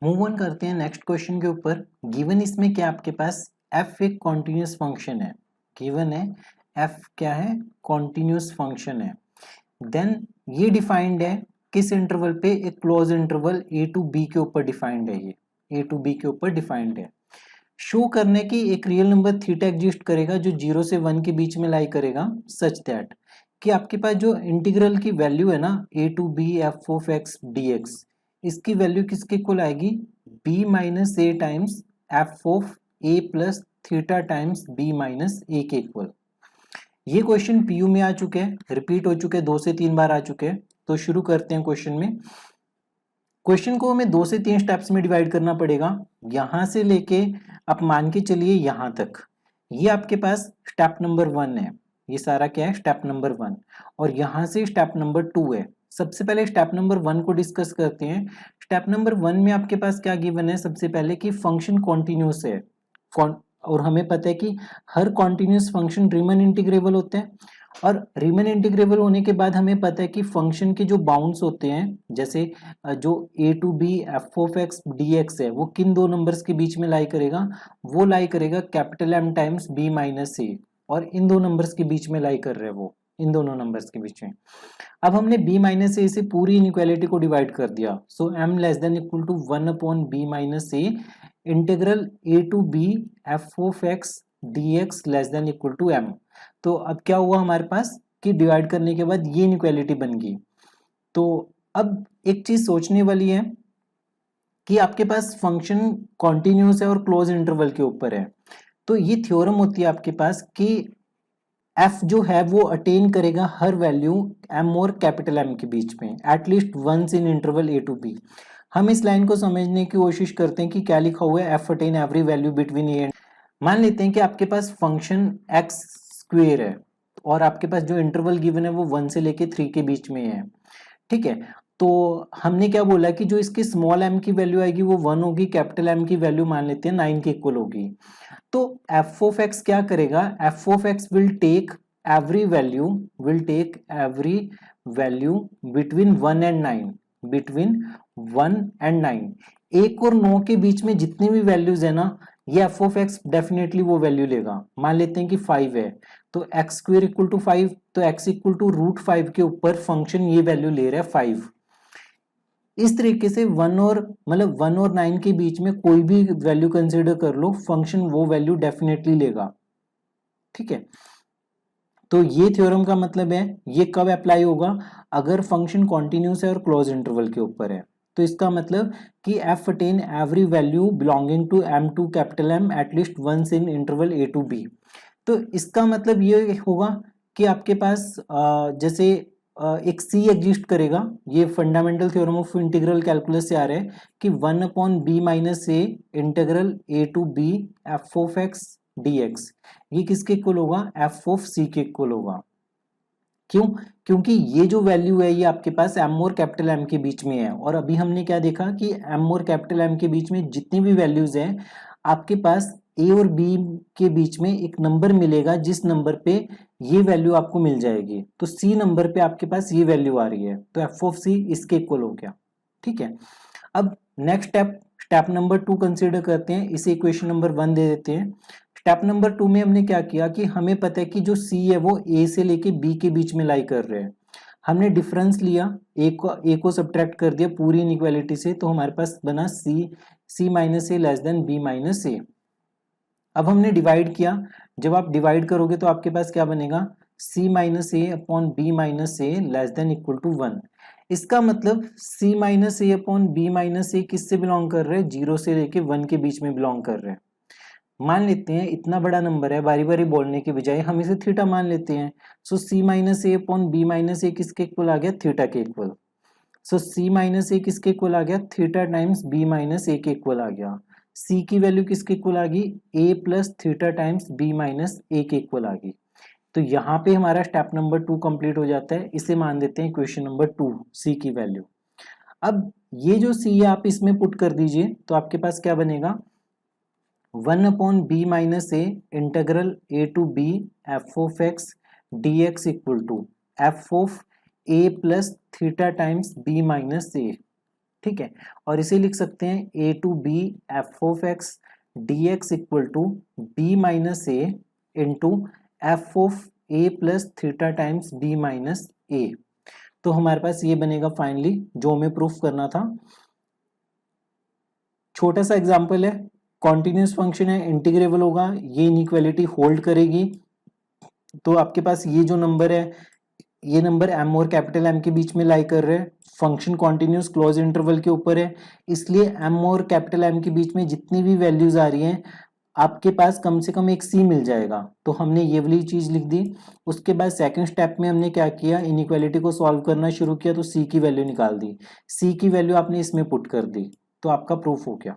Move on करते हैं next question के ऊपर। गिवन इसमें क्या आपके पास f एक कॉन्टिन्यूस फंक्शन है, गिवन है f क्या है, कॉन्टिन्यूस फंक्शन है। देन ये डिफाइंड है किस इंटरवल पे, एक close interval a to b के ऊपर डिफाइंड है, ये a टू b के ऊपर डिफाइंड है। शो करने की एक रियल नंबर थीटा एग्जिस्ट करेगा जो 0 से 1 के बीच में लाई करेगा, सच दैट कि आपके पास जो इंटीग्रल की वैल्यू है ना a to b f of x dx, इसकी वैल्यू किसके इक्वल आएगी, b minus a times f of a plus theta times b minus a के इक्वल। ये क्वेश्चन पीयू में आ चुके हैं, रिपीट हो चुके हैं, 2 से 3 बार आ चुके हैं। तो शुरू करते हैं क्वेश्चन में। क्वेश्चन को हमें 2 से 3 स्टेप्स में डिवाइड करना पड़ेगा, यहां से लेके आप मान के चलिए यहां तक। ये आपके पास स्टेप नंबर 1 है, ये सारा क्या है, स्टेप नंबर 1, और यहां से स्टेप नंबर 2 है। सबसे पहले स्टेप नंबर 1 को डिस्कस करते हैं। स्टेप नंबर 1 में आपके पास क्या गिवन है, सबसे पहले कि फंक्शन कॉन्टिन्यूस है, और हमें पता है कि हर कॉन्टिन्यूस फंक्शन रीमन इंटीग्रेबल होते हैं, और रीमन इंटीग्रेबल होने के बाद हमें पता है कि फंक्शन के जो बाउंड्स होते हैं, जैसे जो a to b f of x dx है, वो किन दो नंबर्स के बीच में लाई करेगा, वो लाई करेगा capital M times b minus a, और इन दो नंबर्स के बीच में लाई कर रहे हैं वो, इन दोनों नंबर्स के बीच में। अब हमने b माइनस ए से पूरी इनइक्वालिटी को डिवाइड कर दिया, so m less than equal to 1 upon b minus a integral a to b f of x dx less than equal to m। तो अब क्या हुआ हमारे पास कि डिवाइड करने के बाद ये इनइक्वालिटी बन गई। तो अब एक चीज सोचने वाली है कि आपके पास फंक्शन कॉन्टिन्यूस है और क्लोज इंटरवल के ऊपर है, तो ये थ्योरम होती है आपके पास कि f जो है वो अटेन करेगा हर वैल्यू m और कैपिटल M के बीच में, at least once in interval a to b। हम इस लाइन को समझने की कोशिश करते हैं कि क्या लिखा हुआ है, f attain every value between a and. मान लेते हैं कि आपके पास फंक्शन x स्क्वेयर है और आपके पास जो इंटरवल गिवन है वो 1 से लेके 3 के बीच में है, ठीक है। तो हमने क्या बोला कि जो इसकी स्मॉल m की वैल्यू आएगी वो 1 होगी, कैपिटल M की वैल्यू मान लेते हैं 9 के इक्वल होगी। तो f ऑफ x क्या करेगा, f of x will take every value between 1 and 9, between 1 and 9, 1 और 9 के बीच में जितनी भी वैल्यूज है ना, ये f ऑफ x डेफिनेटली वो वैल्यू लेगा। मान लेते हैं कि 5 है, तो x स्क्वायर इक्वल टू 5, तो x इक्वल टू रूट 5 के ऊपर फंक्शन ये वैल्यू ले रहा है 5। इस तरीके से 1 और 9 के बीच में कोई भी वैल्यू कंसीडर कर लो, फंक्शन वो वैल्यू डेफिनेटली लेगा, ठीक है। तो ये थ्योरम का मतलब है ये कब अप्लाई होगा, अगर फंक्शन कॉन्टिन्यूस है और क्लोज इंटरवल के ऊपर है। तो इसका मतलब कि f attain every value belonging to m to capital M at least once in interval a to b। तो इसका मतलब ये होगा कि आपके पास जैसे एक c एग्जिस्ट करेगा, ये fundamental theorem of integral calculus से आ रहा है कि 1 upon b minus a integral a to b f of x dx, ये किसके इक्वल होगा, f ऑफ c के इक्वल होगा। क्यों, क्योंकि ये जो वैल्यू है ये आपके पास m और कैपिटल M के बीच में है, और अभी हमने क्या देखा कि m और कैपिटल M के बीच में जितनी भी वैल्यूज हैं आपके पास a और b के बीच में एक नंबर मिलेगा, जिस नंबर पे ये वैल्यू आपको मिल जाएगी। तो c नंबर पे आपके पास ये वैल्यू आ रही है, तो f ऑफ c इसके इक्वल हो गया, ठीक है। अब नेक्स्ट स्टेप नंबर 2 कंसीडर करते हैं, इसे इक्वेशन नंबर 1 दे देते हैं। स्टेप नंबर 2 में हमने क्या किया कि हमें पता है कि जो c है वो a से लेके b के बीच में लाई कर रहे हैं। हमने डिफरेंस लिया, a को सब्ट्रैक्ट कर दिया पूरी इनइक्वालिटी से, तो हमारे पास बना c minus a less then b minus ए। अब हमने डिवाइड किया, जब आप डिवाइड करोगे तो आपके पास क्या बनेगा, c minus a upon b minus a less than equal to 1। इसका मतलब c minus a upon b minus a किससे बिलोंग कर रहे हैं, 0 से लेके 1 के बीच में बिलोंग कर रहे हैं। मान लेते हैं इतना बड़ा नंबर है, बारी बारी बोलने के बजाय हम इसे थीटा मान लेते हैं। सो c minus a upon b minus ए किसके इक्वल आ गया, थीटा के इक्वल। सो c माइनस ए किसके इक्वल आ गया, theta times b minus a के इक्वल आ गया। c की वैल्यू किसके इक्वल आ गई, a plus theta times b minus a के इक्वल आ गई। तो यहाँ पे हमारा स्टेप नंबर 2 कंप्लीट हो जाता है, इसे मान देते हैं क्वेश्चन नंबर 2, c की वैल्यू। अब ये जो c है आप इसमें पुट कर दीजिए, तो आपके पास क्या बनेगा, 1 upon b minus a integral a to b f of x dx equal to f of a plus theta times b minus a. ठीक है। और इसे लिख सकते हैं a to b f of x d x equal to b minus a into f of a plus theta times b minus a. तो हमारे पास ये बनेगा फाइनली जो हमें प्रूफ करना था। छोटा सा एग्जांपल है, कॉन्टिन्यूस फंक्शन है, इंटीग्रेबल होगा, ये इनइक्वालिटी होल्ड करेगी। तो आपके पास ये जो नंबर है, ये नंबर m और कैपिटल M के बीच में लाई कर रहे हैं, फंक्शन कॉन्टिन्यूस क्लोज इंटरवल के ऊपर है, इसलिए m और कैपिटल M के बीच में जितनी भी वैल्यूज आ रही हैं आपके पास कम से कम एक c मिल जाएगा। तो हमने ये वाली चीज लिख दी। उसके बाद सेकंड स्टेप में हमने क्या किया, इनइक्वालिटी को सॉल्व करना शुरू किया, तो c की वैल्यू निकाल दी, c की वैल्यू आपने इसमें पुट कर दी, तो आपका प्रूफ हो गया।